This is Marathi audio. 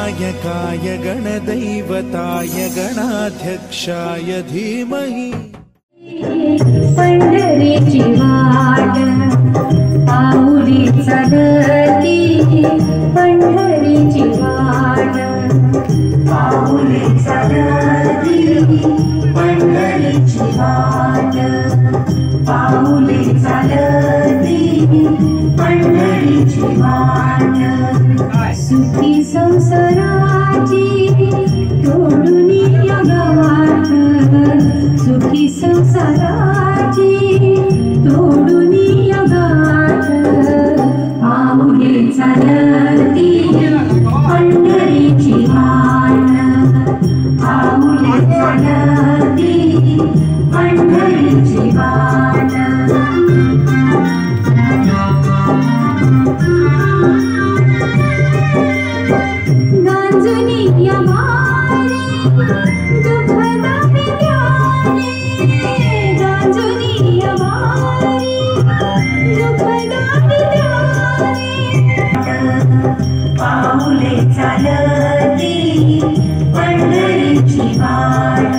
गणनायकाय गणदैवताय गणाध्यक्षाय धीमहि। पंढरीची वाट पाऊली चालती, पंढरीची वाट पाऊली चालती, पंढरीची वाट पाऊली चालती, पंढरीची वाट सुखी संसाराची तोडून या गावात, सुखी संसाराची तोडून या गावात पाऊले चालती पंढरीची वाट, पाऊले चालती पंढरीची वाट। गांजुनी या मारे दुखदा विद्याने, गांजुनी या मारे दुखदा विद्याने पाऊले चालती पंढरीची वाट।